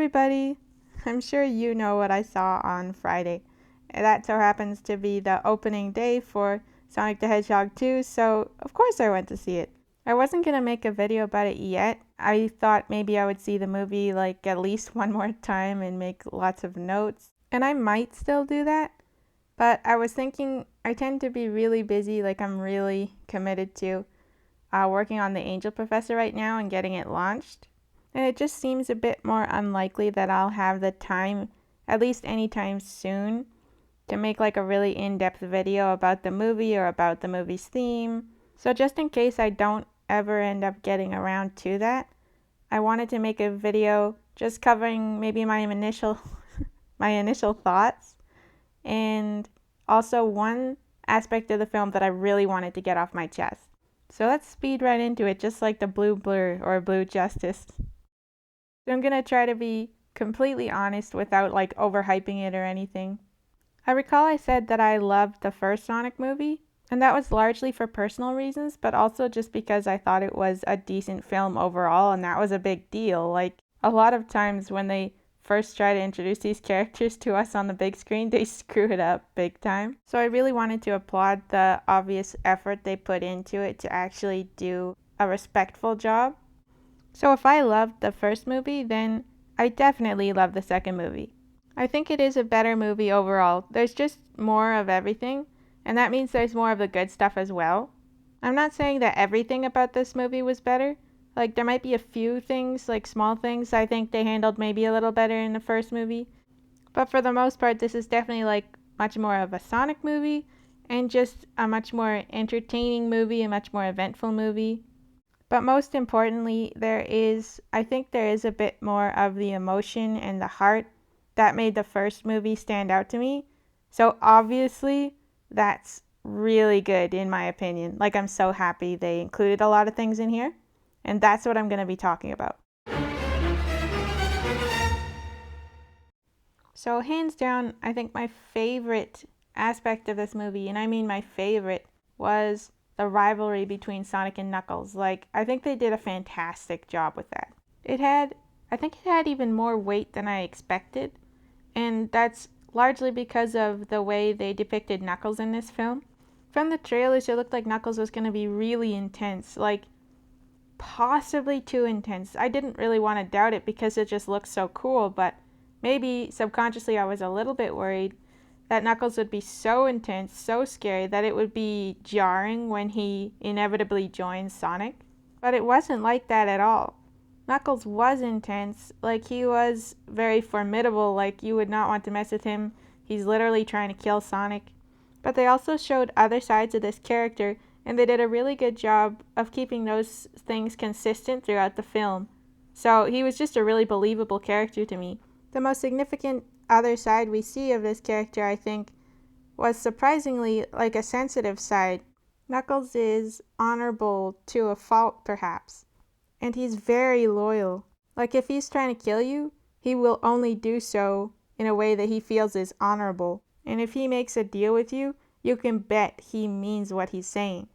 everybody! I'm sure you know what I saw on Friday. That so happens to be the opening day for Sonic the Hedgehog 2, so of course I went to see it. I wasn't going to make a video about it yet. I thought maybe I would see the movie like at least one more time and make lots of notes. And I might still do that. But I was thinking I tend to be really busy, like I'm really committed to working on the Angel Professor right now and getting it launched. And it just seems a bit more unlikely that I'll have the time, at least anytime soon, to make like a really in-depth video about the movie or about the movie's theme. So just in case I don't ever end up getting around to that, I wanted to make a video just covering maybe my initial thoughts and also one aspect of the film that I really wanted to get off my chest. So let's speed right into it, just like the Blue Blur or Blue Justice. So I'm going to try to be completely honest without like overhyping it or anything. I recall I said that I loved the first Sonic movie, and that was largely for personal reasons, but also just because I thought it was a decent film overall, and that was a big deal. Like, a lot of times when they first try to introduce these characters to us on the big screen, they screw it up big time. So I really wanted to applaud the obvious effort they put into it to actually do a respectful job. So if I loved the first movie, then I definitely love the second movie. I think it is a better movie overall. There's just more of everything, and that means there's more of the good stuff as well. I'm not saying that everything about this movie was better. Like, there might be a few things, like small things, I think they handled maybe a little better in the first movie. But for the most part, this is definitely like much more of a Sonic movie, and just a much more entertaining movie, a much more eventful movie. But most importantly, I think there is a bit more of the emotion and the heart that made the first movie stand out to me. So obviously, that's really good in my opinion. Like, I'm so happy they included a lot of things in here. And that's what I'm going to be talking about. So hands down, I think my favorite aspect of this movie, and I mean my favorite, was the rivalry between Sonic and Knuckles. Like, I think they did a fantastic job with that. I think it had even more weight than I expected. And that's largely because of the way they depicted Knuckles in this film. From the trailers, it looked like Knuckles was going to be really intense, like possibly too intense. I didn't really want to doubt it because it just looked so cool, but maybe subconsciously I was a little bit worried that Knuckles would be so intense, so scary, that it would be jarring when he inevitably joins Sonic. But it wasn't like that at all. Knuckles was intense, like he was very formidable, like you would not want to mess with him. He's literally trying to kill Sonic. But they also showed other sides of this character, and they did a really good job of keeping those things consistent throughout the film. So he was just a really believable character to me. The most significant other side we see of this character, I think, was surprisingly like a sensitive side. Knuckles is honorable to a fault, perhaps. And he's very loyal. Like, if he's trying to kill you, he will only do so in a way that he feels is honorable. And if he makes a deal with you, you can bet he means what he's saying.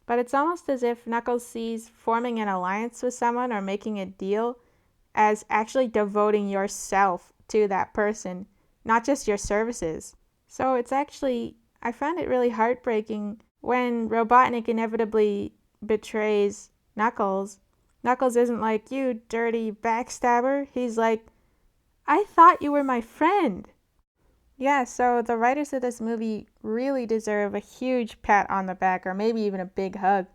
But it's almost as if Knuckles sees forming an alliance with someone or making a deal as actually devoting yourself to that person, not just your services. So I found it really heartbreaking when Robotnik inevitably betrays Knuckles. Knuckles isn't like, "You dirty backstabber." He's like, "I thought you were my friend." Yeah, so the writers of this movie really deserve a huge pat on the back, or maybe even a big hug,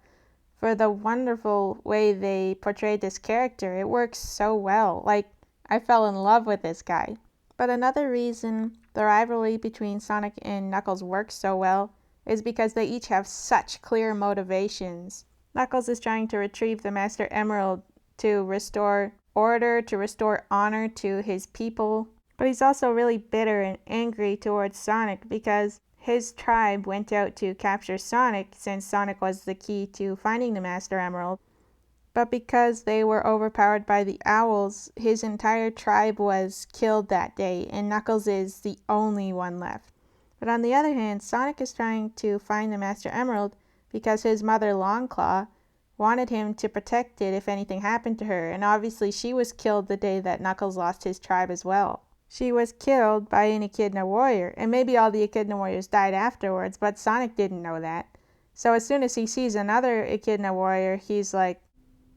for the wonderful way they portrayed this character. It works so well. Like, I fell in love with this guy. But another reason the rivalry between Sonic and Knuckles works so well is because they each have such clear motivations. Knuckles is trying to retrieve the Master Emerald to restore order, to restore honor to his people. But he's also really bitter and angry towards Sonic because his tribe went out to capture Sonic since Sonic was the key to finding the Master Emerald. But because they were overpowered by the owls, his entire tribe was killed that day, and Knuckles is the only one left. But on the other hand, Sonic is trying to find the Master Emerald because his mother Longclaw wanted him to protect it if anything happened to her. And obviously she was killed the day that Knuckles lost his tribe as well. She was killed by an Echidna warrior, and maybe all the Echidna warriors died afterwards, but Sonic didn't know that. So as soon as he sees another Echidna warrior, he's like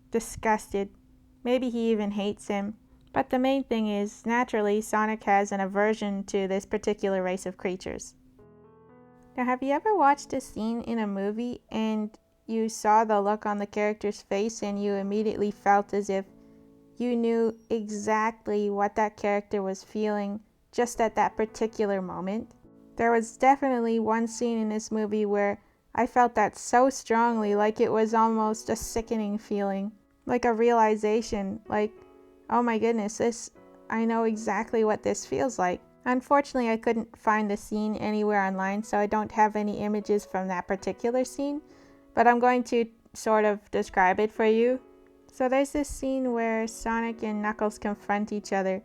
disgusted. Maybe he even hates him. But the main thing is, naturally, Sonic has an aversion to this particular race of creatures. Now, have you ever watched a scene in a movie and you saw the look on the character's face and you immediately felt as if you knew exactly what that character was feeling just at that particular moment? There was definitely one scene in this movie where I felt that so strongly, like it was almost a sickening feeling, like a realization, like, oh my goodness, I know exactly what this feels like. Unfortunately, I couldn't find the scene anywhere online, so I don't have any images from that particular scene, but I'm going to sort of describe it for you. So there's this scene where Sonic and Knuckles confront each other.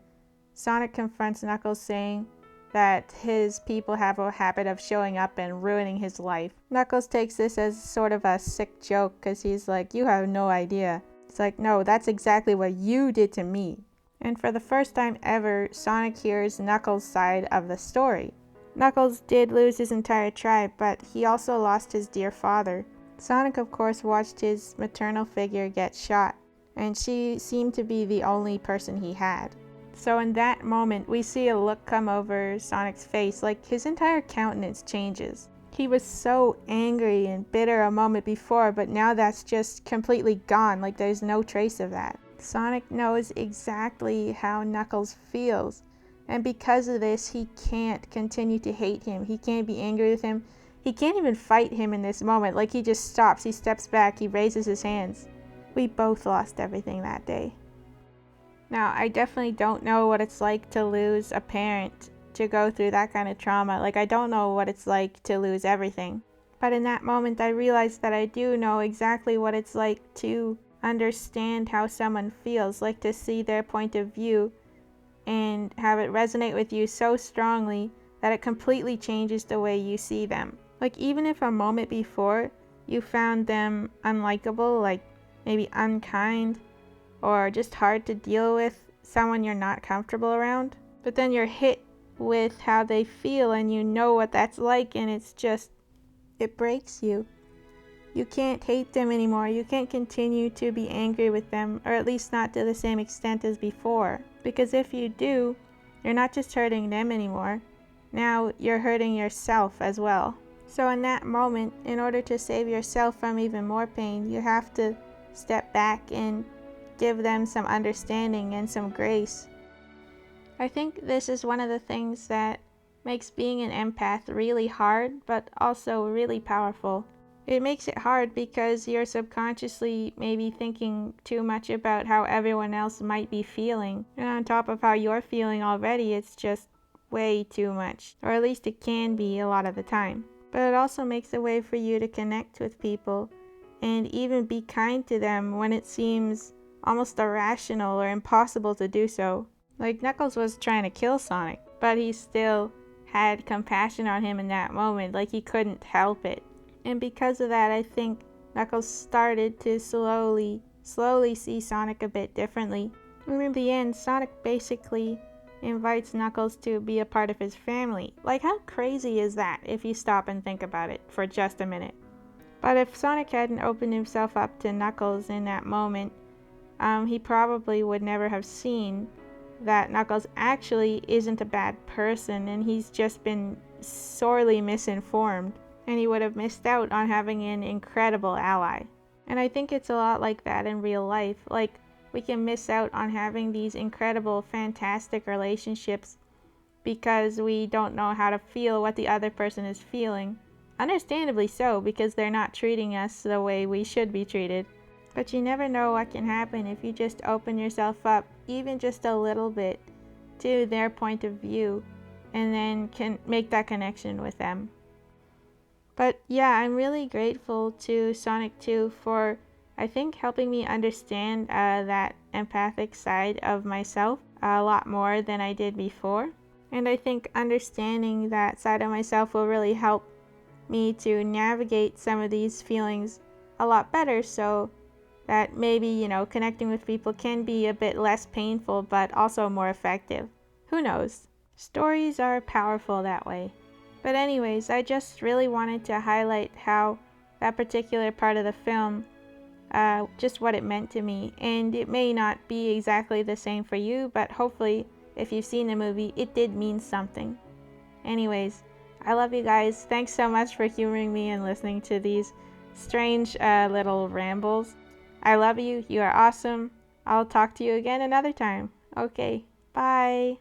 Sonic confronts Knuckles saying that his people have a habit of showing up and ruining his life. Knuckles takes this as sort of a sick joke because he's like, you have no idea. It's like, no, that's exactly what you did to me. And for the first time ever, Sonic hears Knuckles' side of the story. Knuckles did lose his entire tribe, but he also lost his dear father. Sonic, of course, watched his maternal figure get shot, and she seemed to be the only person he had. So in that moment, we see a look come over Sonic's face, like his entire countenance changes. He was so angry and bitter a moment before, but now that's just completely gone, like there's no trace of that. Sonic knows exactly how Knuckles feels, and because of this, he can't continue to hate him. He can't be angry with him. He can't even fight him in this moment. Like, he just stops, he steps back, he raises his hands. We both lost everything that day. Now, I definitely don't know what it's like to lose a parent, to go through that kind of trauma. Like, I don't know what it's like to lose everything. But in that moment, I realized that I do know exactly what it's like to understand how someone feels, like to see their point of view and have it resonate with you so strongly that it completely changes the way you see them. Like, even if a moment before you found them unlikable, like maybe unkind, or just hard to deal with, someone you're not comfortable around, but then you're hit with how they feel and you know what that's like, and it's just, it breaks you. You can't hate them anymore. You can't continue to be angry with them, or at least not to the same extent as before. Because if you do, you're not just hurting them anymore. Now you're hurting yourself as well. So in that moment, in order to save yourself from even more pain, you have to step back and give them some understanding and some grace. I think this is one of the things that makes being an empath really hard, but also really powerful. It makes it hard because you're subconsciously maybe thinking too much about how everyone else might be feeling. And on top of how you're feeling already, it's just way too much. Or at least it can be a lot of the time. But it also makes a way for you to connect with people and even be kind to them when it seems almost irrational or impossible to do so. Like, Knuckles was trying to kill Sonic, but he still had compassion on him in that moment, like he couldn't help it. And because of that, I think Knuckles started to slowly see Sonic a bit differently. And in the end, Sonic basically invites Knuckles to be a part of his family. Like, how crazy is that if you stop and think about it for just a minute? But if Sonic hadn't opened himself up to Knuckles in that moment, he probably would never have seen that Knuckles actually isn't a bad person and he's just been sorely misinformed. And he would have missed out on having an incredible ally. And I think it's a lot like that in real life. Like, we can miss out on having these incredible, fantastic relationships because we don't know how to feel what the other person is feeling. Understandably so, because they're not treating us the way we should be treated. But you never know what can happen if you just open yourself up, even just a little bit, to their point of view, and then can make that connection with them. But yeah, I'm really grateful to Sonic 2 for, I think, helping me understand that empathic side of myself a lot more than I did before. And I think understanding that side of myself will really help me to navigate some of these feelings a lot better, so that maybe, connecting with people can be a bit less painful but also more effective. Who knows? Stories are powerful that way. But anyways, I just really wanted to highlight how that particular part of the film, just what it meant to me. And it may not be exactly the same for you, but hopefully, if you've seen the movie, it did mean something. Anyways, I love you guys. Thanks so much for humoring me and listening to these strange little rambles. I love you. You are awesome. I'll talk to you again another time. Okay, bye.